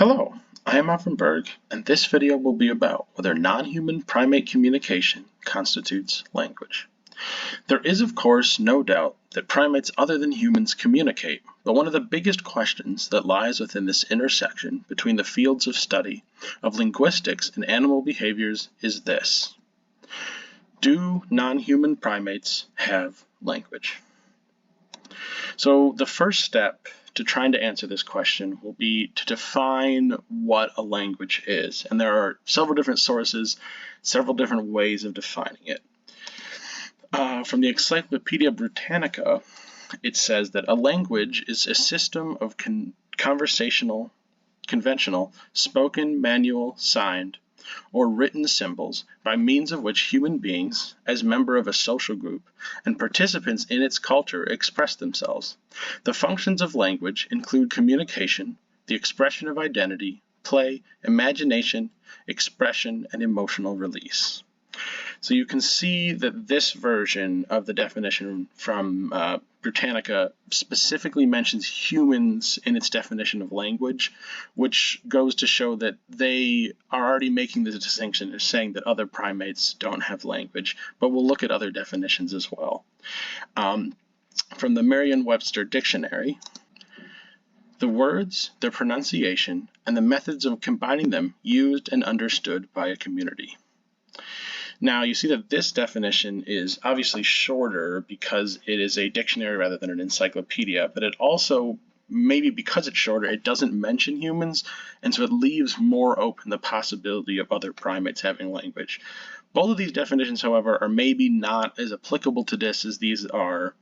Hello, I am from Berg, and this video will be about whether non-human primate communication constitutes language. There is, of course, no doubt that primates other than humans communicate, but one of the biggest questions that lies within this intersection between the fields of study of linguistics and animal behaviors is this: do non-human primates have language? So the first step to trying to answer this question will be to define what a language is. And there are several different sources, several different ways of defining it. From the Encyclopedia Britannica, it says that a language is a system of conventional, spoken, manual, signed, or written symbols by means of which human beings, as member of a social group and participants in its culture, express themselves. The functions of language include communication, the expression of identity, play, imagination, expression, and emotional release. So you can see that this version of the definition from Britannica specifically mentions humans in its definition of language, which goes to show that they are already making the distinction of saying that other primates don't have language, but we'll look at other definitions as well. From the Merriam-Webster Dictionary, the words, their pronunciation, and the methods of combining them used and understood by a community. Now, you see that this definition is obviously shorter because it is a dictionary rather than an encyclopedia, but it also, maybe because it's shorter, it doesn't mention humans, and so it leaves more open the possibility of other primates having language. Both of these definitions, however, are maybe not as applicable to this as these are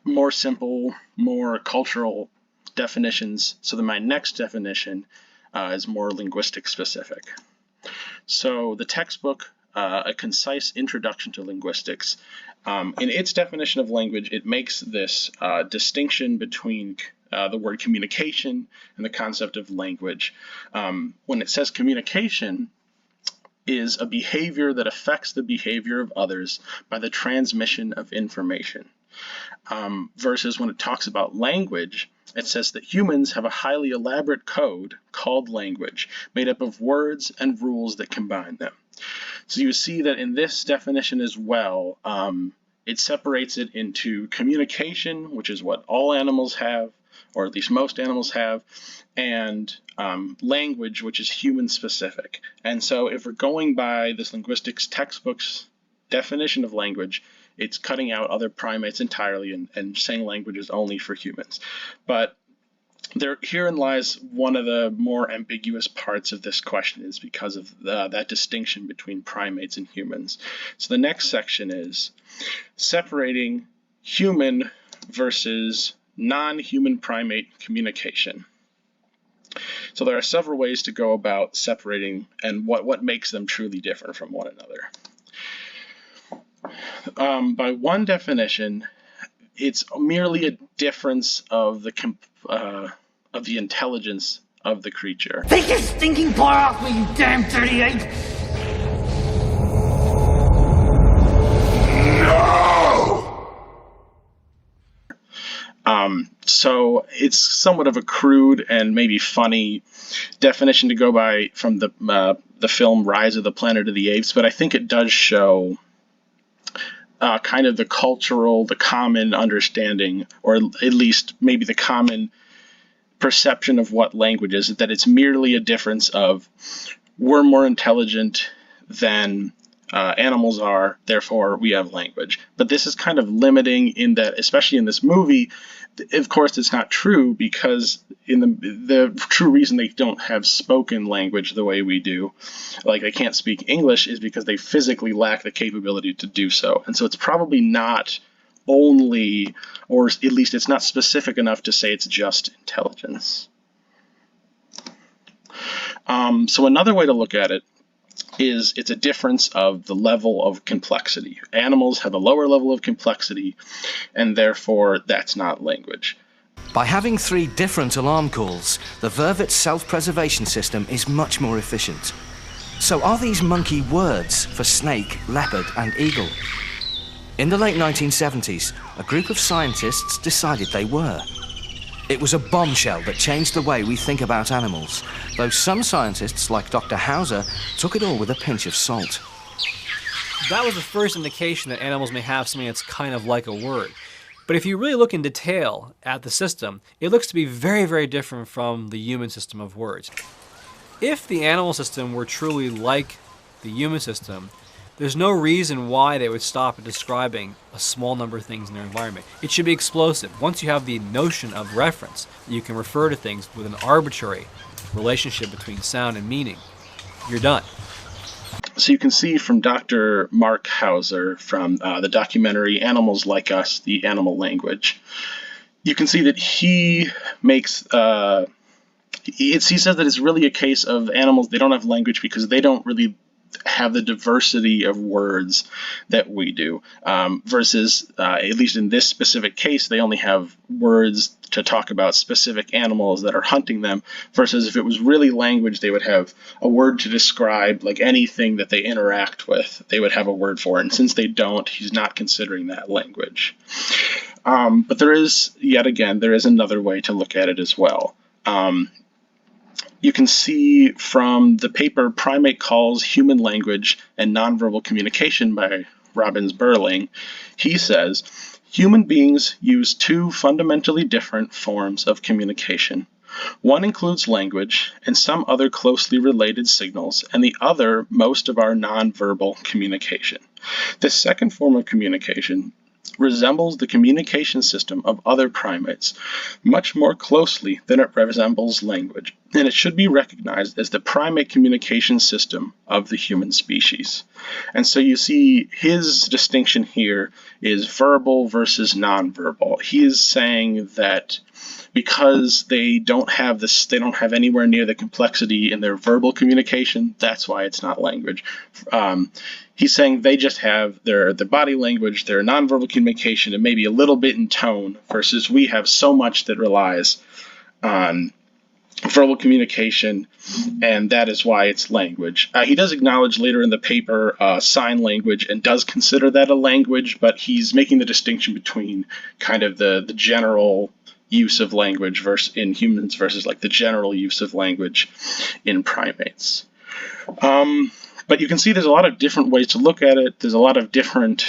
more simple, more cultural definitions. So then my next definition is more linguistic specific. So the textbook, A Concise Introduction to Linguistics, in its definition of language, it makes this distinction between the word communication and the concept of language. When it says communication is a behavior that affects the behavior of others by the transmission of information. Versus when it talks about language, it says that humans have a highly elaborate code called language, made up of words and rules that combine them. So you see that in this definition as well, it separates it into communication, which is what all animals have, or at least most animals have, and language, which is human specific. And so if we're going by this linguistics textbook's definition of language, it's cutting out other primates entirely and saying language is only for humans. But herein lies one of the more ambiguous parts of this question, is because of that distinction between primates and humans. So the next section is separating human versus non-human primate communication. So there are several ways to go about separating and what makes them truly different from one another. By one definition, it's merely a difference of the intelligence of the creature. Take your stinking paw off me, you damn dirty ape! No! So it's somewhat of a crude and maybe funny definition to go by from the film Rise of the Planet of the Apes, but I think it does show kind of the common understanding, or at least maybe the common perception of what language is, that it's merely a difference of we're more intelligent than animals are, therefore we have language. But this is kind of limiting in that, especially in this movie, of course it's not true, because in the true reason they don't have spoken language the way we do, like they can't speak English, is because they physically lack the capability to do so. And so it's probably not only, or at least it's not specific enough to say it's just intelligence. So another way to look at it is it's a difference of the level of complexity. Animals have a lower level of complexity, and therefore that's not language. By having 3 different alarm calls, the vervet's self-preservation system is much more efficient. So are these monkey words for snake, leopard, and eagle? In the late 1970s, a group of scientists decided they were. It was a bombshell that changed the way we think about animals, though some scientists, like Dr. Hauser, took it all with a pinch of salt. That was the first indication that animals may have something that's kind of like a word. But if you really look in detail at the system, it looks to be very, very different from the human system of words. If the animal system were truly like the human system, there's no reason why they would stop at describing a small number of things in their environment. It should be explosive. Once you have the notion of reference, you can refer to things with an arbitrary relationship between sound and meaning. You're done. So you can see from Dr. Mark Hauser from the documentary Animals Like Us, the Animal Language, you can see that he makes, he says that it's really a case of animals, they don't have language because they don't really have the diversity of words that we do, versus, at least in this specific case, they only have words to talk about specific animals that are hunting them, versus if it was really language, they would have a word to describe like anything that they interact with, they would have a word for it. And since they don't, he's not considering that language. But there is, yet again, there is another way to look at it as well. You can see from the paper Primate Calls Human Language and Nonverbal Communication by Robbins Burling, he says, human beings use two fundamentally different forms of communication. One includes language and some other closely related signals, and the other most of our nonverbal communication. This second form of communication resembles the communication system of other primates much more closely than it resembles language, and it should be recognized as the primate communication system of the human species. And so you see his distinction here is verbal versus nonverbal. He is saying that because they don't have this, they don't have anywhere near the complexity in their verbal communication, that's why it's not language. He's saying they just have their body language, their nonverbal communication, and maybe a little bit in tone, versus we have so much that relies on verbal communication, and that is why it's language. He does acknowledge later in the paper sign language and does consider that a language, but he's making the distinction between kind of the general use of language in humans versus like the general use of language in primates. But you can see there's a lot of different ways to look at it. There's a lot of different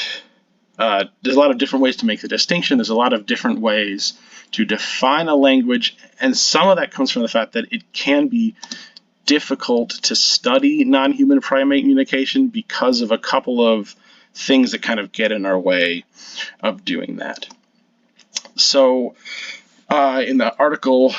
ways to make the distinction. There's a lot of different ways to define a language, and some of that comes from the fact that it can be difficult to study non-human primate communication because of a couple of things that kind of get in our way of doing that. So in the article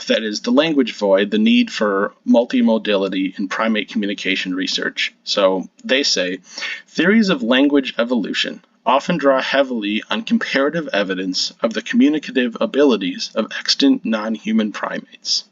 that is The Language Void, the Need for Multimodality in Primate Communication Research. So they say, theories of language evolution often draw heavily on comparative evidence of the communicative abilities of extant non-human primates.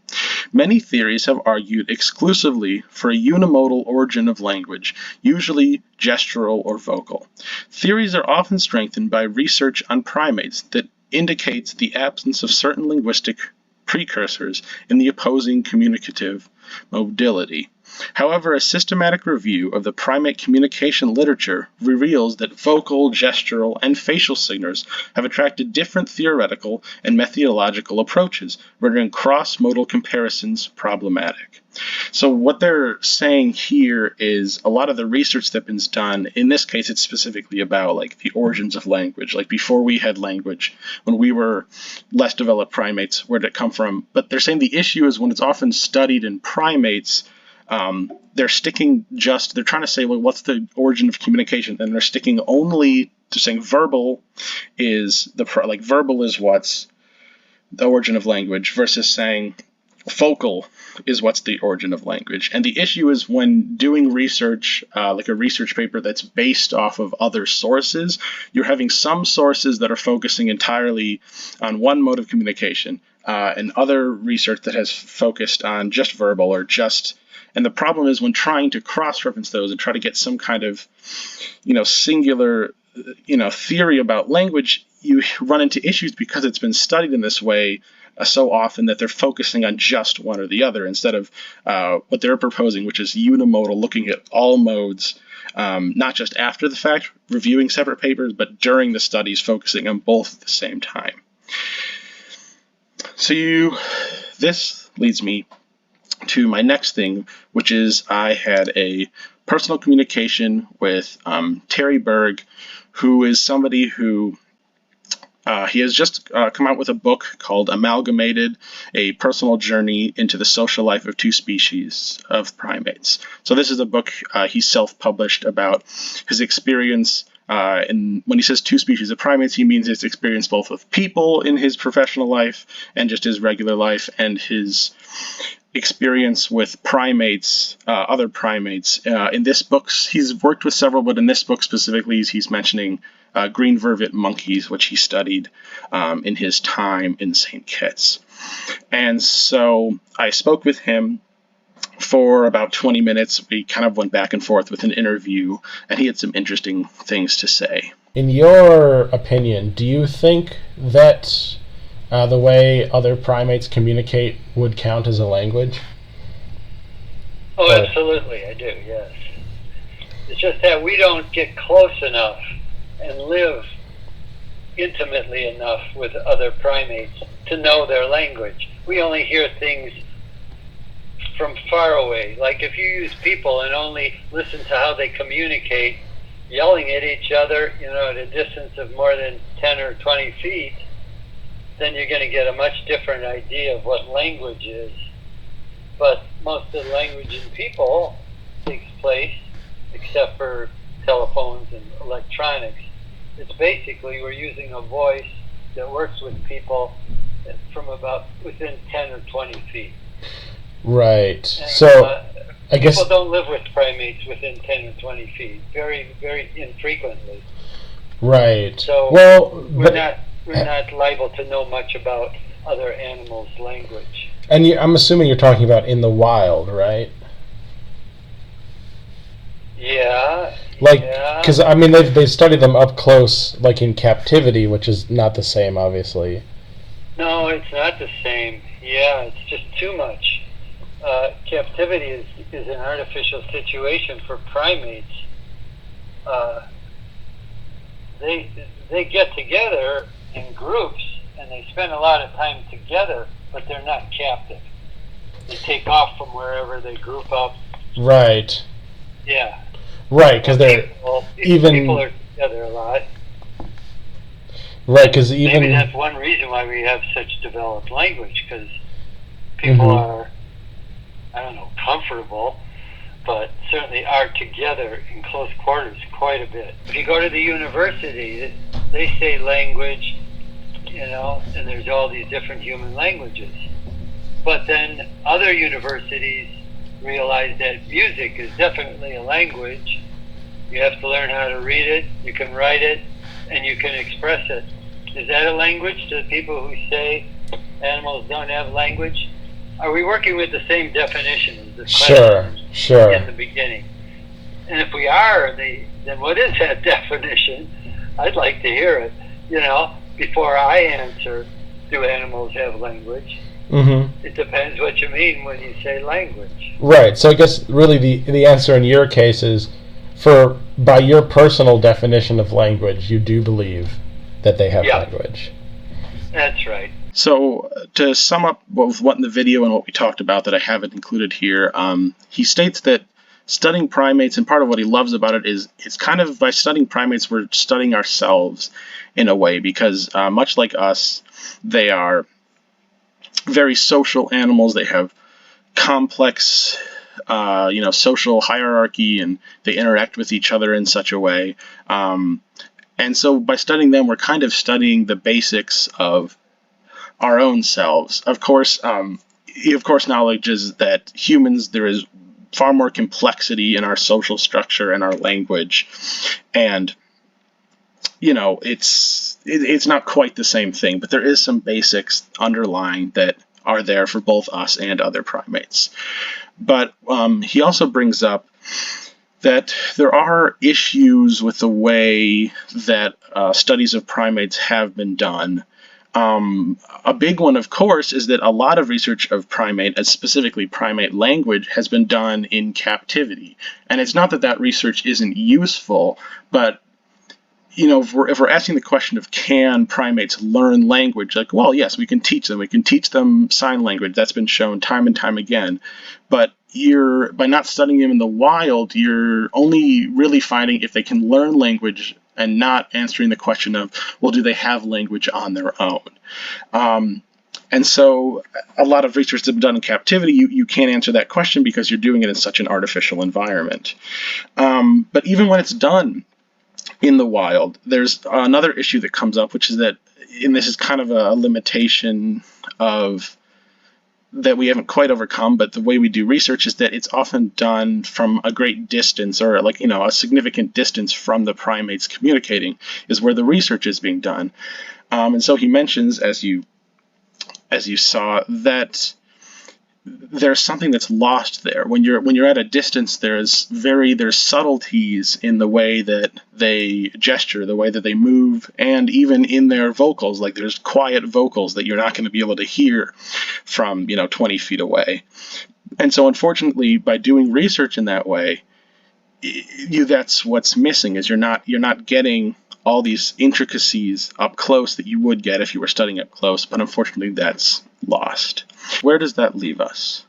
Many theories have argued exclusively for a unimodal origin of language, usually gestural or vocal. Theories are often strengthened by research on primates that indicates the absence of certain linguistic precursors in the opposing communicative modality. However, a systematic review of the primate communication literature reveals that vocal, gestural, and facial signals have attracted different theoretical and methodological approaches, rendering cross-modal comparisons problematic. So what they're saying here is a lot of the research that's been done, in this case it's specifically about like the origins of language, like before we had language, when we were less developed primates, where did it come from? But they're saying the issue is when it's often studied in primates, they're trying to say, well, what's the origin of communication? And they're sticking only to saying verbal is what's the origin of language, versus saying vocal is what's the origin of language. And the issue is when doing research, like a research paper that's based off of other sources, you're having some sources that are focusing entirely on one mode of communication, and other research that has focused on just verbal or just. And the problem is when trying to cross-reference those and try to get some kind of, singular, theory about language, you run into issues because it's been studied in this way so often that they're focusing on just one or the other instead of what they're proposing, which is unimodal, looking at all modes, not just after the fact, reviewing separate papers, but during the studies, focusing on both at the same time. This leads me to my next thing, which is I had a personal communication with Terry Berg, who is somebody who he has just come out with a book called Amalgamated, a personal journey into the social life of two species of primates. So this is a book he self-published about his experience. And when he says two species of primates, he means his experience both with people in his professional life and just his regular life, and his experience with primates, other primates. In this book, he's worked with several, but in this book specifically, he's mentioning green vervet monkeys, which he studied in his time in St. Kitts. And so I spoke with him for about 20 minutes. We kind of went back and forth with an interview, and he had some interesting things to say. In your opinion, do you think that the way other primates communicate would count as a language? Oh, absolutely, I do, yes. It's just that we don't get close enough and live intimately enough with other primates to know their language. We only hear things from far away. Like if you use people and only listen to how they communicate, yelling at each other, at a distance of more than 10 or 20 feet, then you're going to get a much different idea of what language is. But most of the language in people takes place, except for telephones and electronics. It's basically we're using a voice that works with people from about within 10 or 20 feet. Right. And, so I guess people don't live with primates within 10 or 20 feet. Very, very infrequently. Right. So we're not liable to know much about other animals' language. And I'm assuming you're talking about in the wild, right? Yeah. Because they studied them up close, like in captivity, which is not the same, obviously. No, it's not the same. Yeah, it's just too much. Captivity is an artificial situation for primates. They get together in groups and they spend a lot of time together, but they're not captive. They take off from wherever they group up. Right. Yeah. Right, because people are together a lot. Right, because even maybe that's one reason why we have such developed language, because people are, comfortable, but certainly are together in close quarters quite a bit. If you go to the university, they say language, and there's all these different human languages. But then other universities realize that music is definitely a language. You have to learn how to read it, you can write it, and you can express it. Is that a language to people who say animals don't have language? Are we working with the same definition as the Sure. in the beginning? And if we are, then what is that definition? I'd like to hear it, before I answer, do animals have language? Mm-hmm. It depends what you mean when you say language. Right, so I guess really the answer in your case is, by your personal definition of language, you do believe that they have language. That's right. So to sum up both what in the video and what we talked about that I haven't included here, he states that studying primates, and part of what he loves about it is it's kind of by studying primates we're studying ourselves in a way, because much like us, they are very social animals. They have complex social hierarchy, and they interact with each other in such a way. And so by studying them, we're kind of studying the basics of our own selves. Of course, he of course acknowledges that humans, there is far more complexity in our social structure and our language, and it's not quite the same thing, but there is some basics underlying that are there for both us and other primates. But he also brings up that there are issues with the way that studies of primates have been done. A big one, of course, is that a lot of research of primate, and specifically primate language, has been done in captivity. And it's not that that research isn't useful, but if we're asking the question of can primates learn language, like, well, yes, we can teach them. We can teach them sign language. That's been shown time and time again. But by not studying them in the wild, you're only really finding if they can learn language and not answering the question of, well, do they have language on their own? And so a lot of research that's been done in captivity, you can't answer that question because you're doing it in such an artificial environment. But even when it's done in the wild, there's another issue that comes up, which is that, and this is kind of a limitation of that we haven't quite overcome, but the way we do research is that it's often done from a great distance, or a significant distance from the primates communicating is where the research is being done. And so he mentions, as you saw, that there's something that's lost there. When you're at a distance, there's subtleties in the way that they gesture, the way that they move, and even in their vocals. Like there's quiet vocals that you're not going to be able to hear from 20 feet away. And so unfortunately, by doing research in that way, that's what's missing, is you're not getting all these intricacies up close that you would get if you were studying up close, but unfortunately that's lost. Where does that leave us?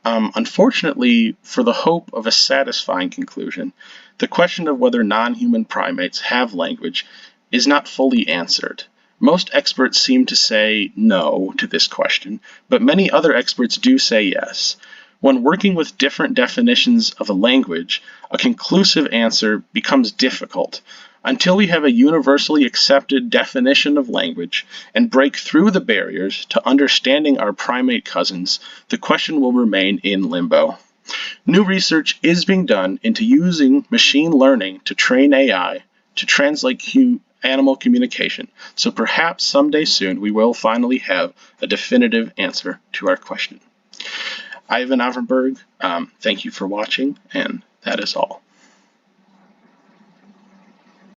Unfortunately, for the hope of a satisfying conclusion, the question of whether non-human primates have language is not fully answered. Most experts seem to say no to this question, but many other experts do say yes. When working with different definitions of a language, a conclusive answer becomes difficult. Until we have a universally accepted definition of language and break through the barriers to understanding our primate cousins, the question will remain in limbo. New research is being done into using machine learning to train AI to translate animal communication, so perhaps someday soon we will finally have a definitive answer to our question. Ivan Avrenberg, thank you for watching, and that is all.